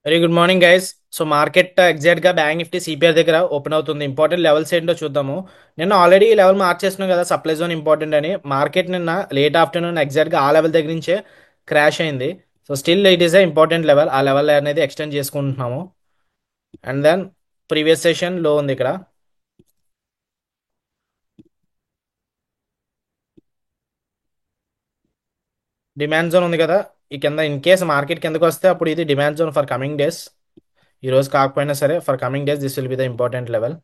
Very good morning guys. So market exact గా bank Nifty CPR దగ్గర open అవుతుంది. Important levels ఏంటో చూద్దాము. నిన్న ఆల్రెడీ ఈ లెవెల్ మార్చేస్తున్నాం కదా, సప్లై జోన్ ఇంపార్టెంట్ అని. మార్కెట్ నిన్న లేట్ ఆఫ్టర్నూన్ ఎగ్జాక్ట్ గా ఆ లెవెల్ దగ్గర నుంచే క్రాష్ అయింది. So still it is a important level. ఆ లెవెల్ అనేది ఎక్స్టెండ్ చేసుకుంటున్నాము. అండ్ దెన్ ప్రీవియస్ సెషన్ లో ఉంది ఇక్కడ. డిమాండ్ జోన్ ఉంది కదా, ఈ కింద ఇన్ కేస్ మార్కెట్ కిందకి వస్తే అప్పుడు ఇది demand zone for coming days. ఈ రోజు కాకపోయినా సరే for coming days this will be the important level.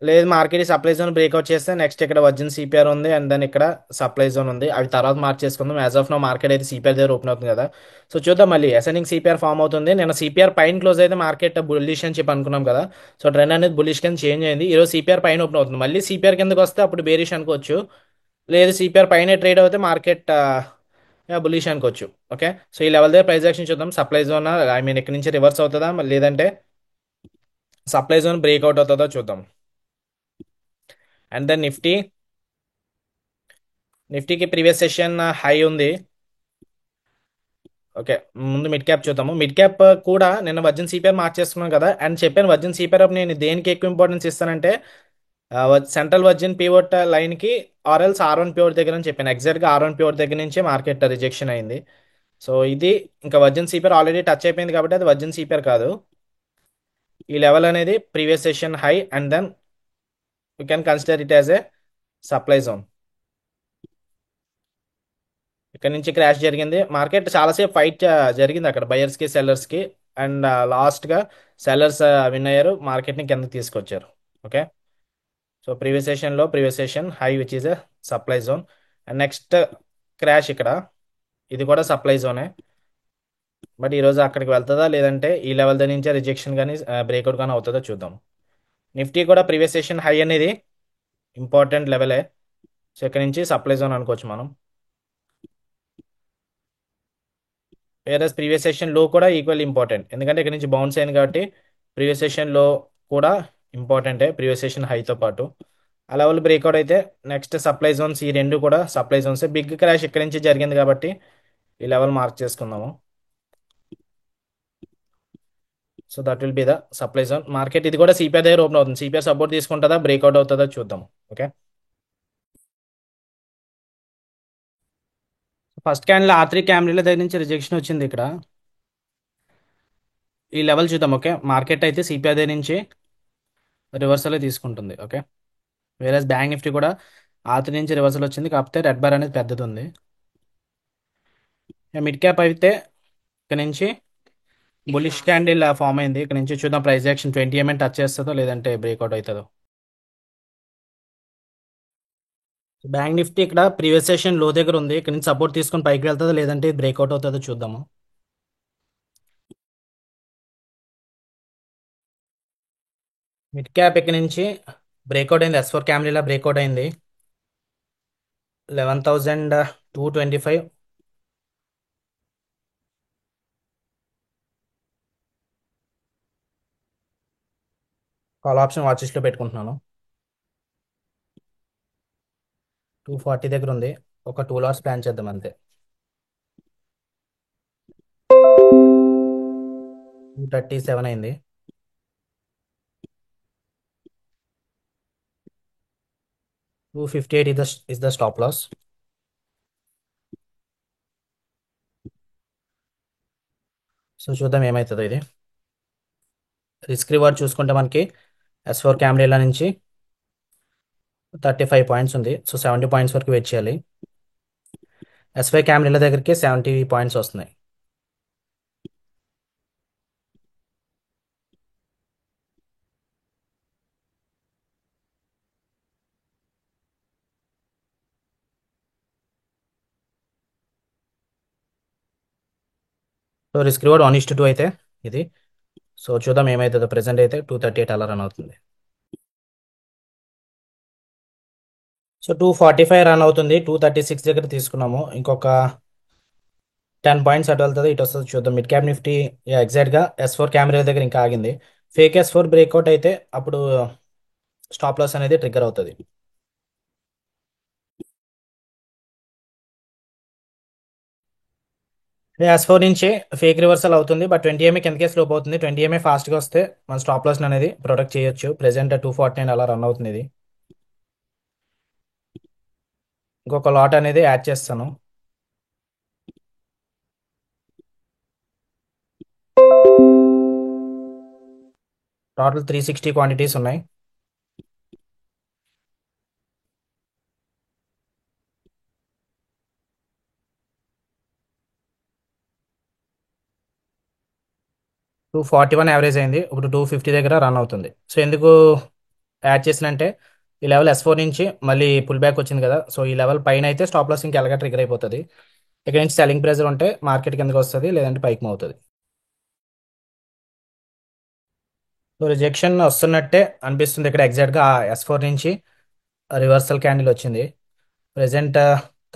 లేదు, మార్కెట్ సప్లై జోన్ బ్రేక్అవుట్ చేస్తే నెక్స్ట్ ఇక్కడ వర్జిన్ సిపిఆర్ ఉంది అండ్ దెన్ ఇక్కడ సప్లై జోన్ ఉంది. అవి తర్వాత మార్క్ చేసుకుందాం. యాజ్ ఆఫ్ నో మార్కెట్ అయితే సిపిఆర్ దగ్గర ఓపెన్ అవుతుంది కదా. సో చూద్దాం, మళ్ళీ అసెండింగ్ సిపిఆర్ ఫామ్ అవుతుంది. నేను సిపిఆర్ పైన క్లోజ్ అయితే మార్కెట్ బుల్లిష్ అని చెప్పి అనుకున్నాం కదా. సో ట్రెండ్ అనేది బుల్లిష్ కింద చేంజ్ అయింది. ఈ రోజు సిపిఆర్ పైన ఓపెన్ అవుతుంది. మళ్ళీ సిపిఆర్ కిందకి వస్తే అప్పుడు బేరిష్ అనుకోవచ్చు. లేదు, సిపిఆర్ పైన ట్రేడ్ అవుతే మార్కెట్ బుల్లిష్ అనుకోవచ్చు. ఓకే, సో ఈ లెవెల్ దగ్గర ప్రైస్ యాక్షన్ చూద్దాం. సప్లై జోన్ ఐ మీన్ ఇక్కడ నుంచి రివర్స్ అవుతుందా, లేదంటే సప్లై జోన్ బ్రేక్అవుట్ అవుతుందో చూద్దాం. అండ్ దెన్ నిఫ్టీకి ప్రీవియస్ సెషన్ హై ఉంది. ఓకే, ముందు మిడ్ క్యాప్ చూద్దాము. మిడ్ క్యాప్ కూడా నిన్న వర్జిన్ సిపిఆర్ మార్చేస్తున్నాం కదా, అండ్ చెప్పాను వర్జిన్ సిపిఆర్ నేను దేనికి ఎక్కువ ఇంపార్టెన్స్ ఇస్తానంటే సెంట్రల్ వర్జిన్ పివోట్ లైన్ కి ఆర్ఎల్స్ ఆర్1 పివోట్ దగ్గర అని చెప్పాను. ఎగ్జాక్ట్ గా ఆర్1 పివోట్ దగ్గర నుంచే మార్కెట్ రిజెక్షన్ అయింది. సో ఇది ఇంకా వర్జిన్ సిపిఆర్ ఆల్రెడీ టచ్ అయిపోయింది కాబట్టి అది వర్జిన్ సిపిఆర్ కాదు. ఈ లెవెల్ అనేది previous session high and then you can consider it as a supply zone. ఇక్కడ నుంచి క్రాష్ జరిగింది. మార్కెట్ చాలాసేపు ఫైట్ జరిగింది అక్కడ బయర్స్ కి సెల్లర్స్ కి. అండ్ లాస్ట్ గా సెల్లర్స్ విన్ అయ్యారు, మార్కెట్ ని కిందకి తీసుకొచ్చారు. Okay, so previous session high which is a supply zone. And next crash ఇక్కడ, ఇది కూడా సప్లై జోనే. బట్ ఈ రోజు అక్కడికి వెళ్తుందా లేదంటే ఈ లెవెల్ దగ్గర నుంచే రిజెక్షన్ కానీ బ్రేక్అవుట్ కానీ అవుతుందో చూద్దాం. నిఫ్టీ కూడా ప్రీవియస్ సెషన్ హై అనేది ఇంపార్టెంట్ లెవెలే. సో ఇక్కడ నుంచి సప్లై జోన్ అనుకోవచ్చు మనం. వేరే ప్రీవియస్ సెషన్ లో కూడా ఈక్వల్ ఇంపార్టెంట్, ఎందుకంటే ఇక్కడ నుంచి బౌన్స్ అయింది కాబట్టి ప్రీవియస్ సెషన్ లో కూడా ఇంపార్టెంటే ప్రీవియస్ సెషన్ హైతో పాటు. ఆ లెవెల్ బ్రేక్అవుట్ అయితే నెక్స్ట్ సప్లై జోన్స్, ఈ రెండు కూడా సప్లై జోన్స్. బిగ్ క్రాష్ ఇక్కడ నుంచి జరిగింది కాబట్టి ఈ లెవెల్ మార్క్ చేసుకుందాము. So that will be the supply zone. Market ఇది కూడా సిపిఆర్ దగ్గర ఓపెన్ అవుతుంది. సిపిఆర్ సపోర్ట్ తీసుకుంటుందా బ్రేక్అవుట్ అవుతుందా చూద్దాం. ఓకే, ఫస్ట్ క్యాండిల్ ఆర్3 క్యాండిల్ దగ్గర నుంచి రిజెక్షన్ వచ్చింది ఇక్కడ. ఈ లెవెల్ చూద్దాం. ఓకే, మార్కెట్ అయితే సిపిఆర్ దగ్గర నుంచి రివర్సల్ తీసుకుంటుంది. ఓకే, వేరే బ్యాంక్ నిఫ్టీ కూడా ఆర్3 నుంచి రివర్సల్ వచ్చింది, కాకపోతే రెడ్ బార్ అనేది పెద్దది ఉంది. మిడ్ క్యాప్ అయితే ఇక్కడ నుంచి బులిష్ క్యాండిల్ ఫామ్ అయింది. ఇక్కడ నుంచి చూద్దాం ప్రైస్ యాక్షన్ 20 టచ్ చేస్తుందో లేదంటే బ్రేక్అవుట్ అవుతుందో. బ్యాంక్ నిఫ్టీ ఇక్కడ ప్రీవియస్ సెషన్ లో దగ్గర ఉంది. ఇక్కడ నుంచి సపోర్ట్ తీసుకొని పైకి వెళ్తుందో లేదంటే బ్రేక్అవుట్ అవుతుందో చూద్దాము. మిడ్ క్యాప్ ఇక్కడ నుంచి బ్రేక్అవుట్ అయింది. S4 క్యామ్లీలా బ్రేక్అవుట్ అయింది. 11,225. కాల్ ఆప్షన్ వాచెస్ లో పెట్టుకుంటున్నాను. 240 దగ్గర ఉంది. ఒక 2 అవర్స్ ప్లాన్ చేద్దాం అంతే. 237 అయింది. 258 is the stop loss. So చూద్దాం ఏమవుతుందో ఇది. రిస్క్ రివార్డ్ చూసుకుంటే మనకి S4 క్యామ్లీలా నుంచి 35 పాయింట్స్ ఉంది. సో 70 పాయింట్స్ వరకు వెయిట్ చేయాలి. S5 క్యామ్లీల దగ్గరికి 70 పాయింట్స్ వస్తున్నాయి. సో రిస్క్ రివార్డ్ 1:2 అయితే ఇది. సో చూద్దాం ఏమవుతుందో. ప్రెసెంట్ అయితే 238 అలా రన్ అవుతుంది. సో 245 రన్ అవుతుంది. 236 దగ్గర తీసుకున్నాము. ఇంకొక 10 పాయింట్స్ అటు వెళ్తుంది ఇటు వస్తుంది చూద్దాం. మిడ్ క్యాప్ నిఫ్టీ ఎగ్జాక్ట్ గా S4 కెమెరా దగ్గర ఇంకా ఆగింది. ఫేక్ S4 బ్రేక్అవుట్ అయితే అప్పుడు స్టాప్ లాస్ అనేది ట్రిగ్గర్ అవుతుంది. S4 నుంచి ఫేక్ రివర్సల్ అవుతుంది, బట్ 20 MA కిందకే స్లోప్ అవుతుంది. 20 MA ఫాస్ట్గా వస్తే మన స్టాప్ లాస్ అనేది ప్రొటెక్ట్ చేయొచ్చు. ప్రెసెంట్ 249 అలా రన్ అవుతుంది ఇది. ఇంకొక లాట్ అనేది యాడ్ చేస్తాను. టోటల్ 360 క్వాంటిటీస్ ఉన్నాయి. 241 యావరేజ్ అయింది, ఇప్పుడు 250 దగ్గర రన్ అవుతుంది. సో ఎందుకు యాడ్ చేసినంటే ఈ లెవెల్ S4 నుంచి మళ్ళీ పుల్ బ్యాక్ వచ్చింది కదా, సో ఈ లెవెల్ పైన అయితే స్టాప్ లాస్ ఇంకా ఎలాగ ట్రిగర్ అయిపోతుంది. ఇక్కడ నుంచి సెల్లింగ్ ప్రెజర్ ఉంటే మార్కెట్ కిందకి వస్తుంది, లేదంటే పైకి అవుతుంది. సో రిజెక్షన్ వస్తున్నట్టే అనిపిస్తుంది ఇక్కడ. ఎగ్జాక్ట్గా S4 నుంచి రివర్సల్ క్యాండిల్ వచ్చింది. ప్రెసెంట్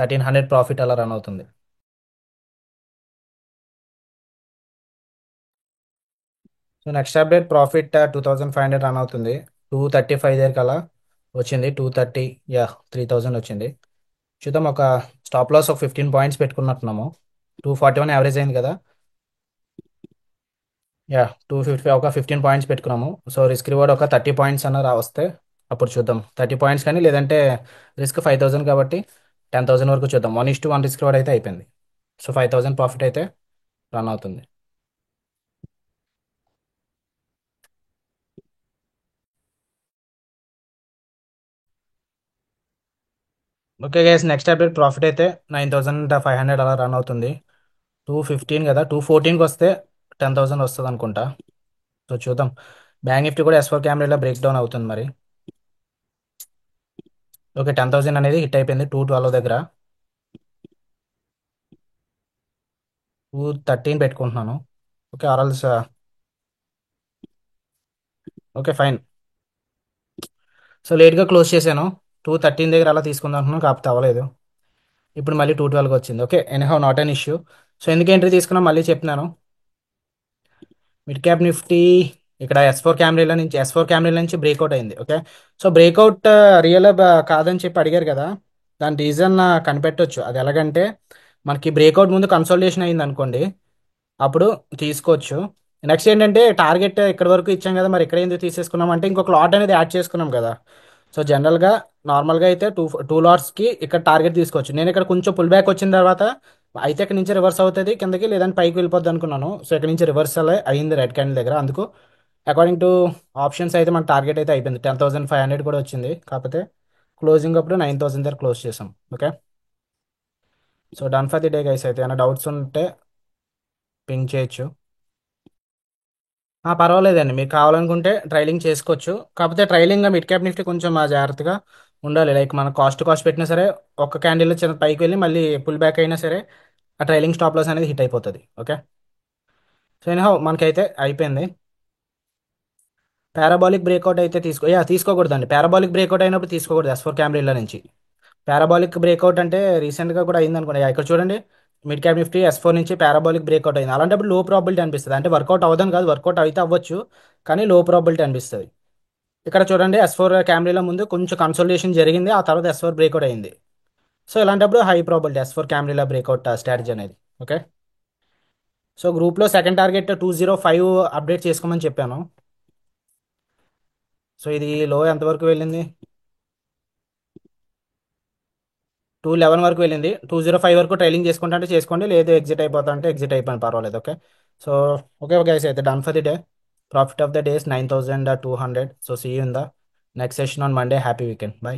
1300 ప్రాఫిట్ అలా రన్ అవుతుంది. So next update profit 2500 run అవుతుంది. 235 దగ్గరికి అలా వచ్చింది. 230, యా 3000 వచ్చింది. చూద్దాం. ఒక స్టాప్ లాస్ ఒక 15 పాయింట్స్ పెట్టుకున్నట్టున్నాము. 241 యావరేజ్ అయింది కదా, యా 250 ఒక 15 పాయింట్స్ పెట్టుకున్నాము. సో రిస్క్ రివార్డ్ ఒక 30 పాయింట్స్ అన్న వస్తే అప్పుడు చూద్దాం. 30 పాయింట్స్ కానీ, లేదంటే రిస్క్ 5000 కాబట్టి 10,000 వరకు చూద్దాం. 1:1 రిస్క్ రివార్డ్ అయితే అయిపోయింది. సో 5000 ప్రాఫిట్ అయితే రన్ అవుతుంది. Okay guys, next update profit అయితే 9500 అలా రన్ అవుతుంది. 215 కదా, 214కి వస్తే 10,000 వస్తుంది అనుకుంటా. సో చూద్దాం. బ్యాంక్ నిఫ్టీ కూడా S4 కెమెరాలో బ్రేక్ డౌన్ అవుతుంది మరి. ఓకే, 10,000 అనేది హిట్ అయిపోయింది 212 దగ్గర. 213 పెట్టుకుంటున్నాను. ఓకే, ఆర్ఎల్స్. Okay fine. సో లేట్గా క్లోజ్ చేశాను. 213 దగ్గర అలా తీసుకుందాం అనుకున్నాను, కాకపోతే అవ్వలేదు. ఇప్పుడు మళ్ళీ 212కి వచ్చింది. Okay, anyhow not an issue. So ఎందుకు ఎంట్రీ తీసుకున్నా మళ్ళీ చెప్తున్నాను. మిడ్ క్యాప్ నిఫ్టీ ఇక్కడ ఎస్ ఫోర్ కెమెరా నుంచి బ్రేక్అవుట్ అయింది. ఓకే, సో బ్రేక్అవుట్ రియల్ కాదని చెప్పి అడిగారు కదా, దాని రీజన్ కనిపెట్టొచ్చు. అది ఎలాగంటే మనకి బ్రేక్అవుట్ ముందు కన్సల్టేషన్ అయింది అనుకోండి, అప్పుడు తీసుకోవచ్చు. నెక్స్ట్ ఏంటంటే టార్గెట్ ఇక్కడ వరకు ఇచ్చాం కదా, మరి ఇక్కడ ఎందుకు తీసేసుకున్నాం అంటే ఇంకొక లాట్ అనేది యాడ్ చేసుకున్నాం కదా. సో జనరల్గా నార్మల్గా అయితే టూ టూ లాట్స్కి ఇక్కడ టార్గెట్ తీసుకోవచ్చు. నేను ఇక్కడ కొంచెం పుల్ బ్యాక్ వచ్చిన తర్వాత అయితే ఇక్కడ నుంచి రివర్స్ అవుతుంది కిందకి, లేదంటే పైకి వెళ్ళిపోద్ది అనుకున్నాను. సో ఇక్కడ నుంచి రివర్సల్ అయింది రెడ్ క్యాండిల్ దగ్గర. అందుకు అకార్డింగ్ టు ఆప్షన్స్ అయితే మన టార్గెట్ అయితే అయిపోయింది. 10,500 కూడా వచ్చింది, కాకపోతే క్లోజింగ్ అప్పుడు 9,000 దగ్గర క్లోజ్ చేసాం. Okay, so done for the day guys. అయితే ఏమైనా డౌట్స్ ఉంటే పింక్ చేయొచ్చు. పర్వాలేదండి, మీరు కావాలనుకుంటే ట్రైలింగ్ చేసుకోవచ్చు. కాకపోతే ట్రైలింగ్ మిడ్ క్యాప్ నిఫ్టీ కొంచెం జాగ్రత్తగా ఉండాలి. లైక్ మన కాస్ట్ పెట్టినా సరే ఒక్క క్యాండిల్ చిన్న పైకి వెళ్ళి మళ్ళీ పుల్ బ్యాక్ అయినా సరే ఆ ట్రైలింగ్ స్టాప్ లాస్ అనేది హిట్ అయిపోతుంది. ఓకే, సో ఎనీహౌ మనకైతే అయిపోయింది. పారాబాలిక్ బ్రేక్అవుట్ అయితే తీసుకోకూడదండి. పారాబాలిక్ బ్రేక్అవుట్ అయినప్పుడు తీసుకోకూడదు S4 కెమెరా నుంచి. పారాబాలిక్ బ్రేక్అవుట్ అంటే రీసెంట్గా కూడా అయింది అనుకోండి. ఇక్కడ చూడండి, మిడ్ క్యాప్ నిఫ్టీ S4 నుంచి పారాబాలిక్ బ్రేక్అవుట్ అయింది. అలాంటప్పుడు లో ప్రాబిలిటీ అనిపిస్తుంది. అంటే వర్కౌట్ అవ్వదని కాదు, వర్కౌట్ అయితే అవ్వచ్చు, కానీ లో ప్రాబిలిటీ అనిపిస్తుంది. ఇక్కడ చూడండి, S4 కెమెరాలో ముందు కొంచెం కన్సోలిడేషన్ జరిగింది, ఆ తర్వాత S4 బ్రేక్అవుట్ అయింది. సో ఇలాంటప్పుడు high probability S4 camera breakout strategy అనేది. ఓకే, సో గ్రూప్లో సెకండ్ టార్గెట్ 205 అప్డేట్ చేసుకోమని చెప్పాను. సో ఇది లో ఎంతవరకు వెళ్ళింది? 211 వరకు వెళ్ళింది. 205 వరకు ట్రైలింగ్ చేసుకుంటా అంటే చేసుకోండి, లేదు ఎగ్జిట్ అయిపోతా అంటే ఎగ్జిట్ అయిపోయింది, పర్వాలేదు. ఓకే, సో ఓకే గైస్, అయితే done for the day. Profit of the day is 9,200. So see you in the next session on Monday. Happy weekend. By.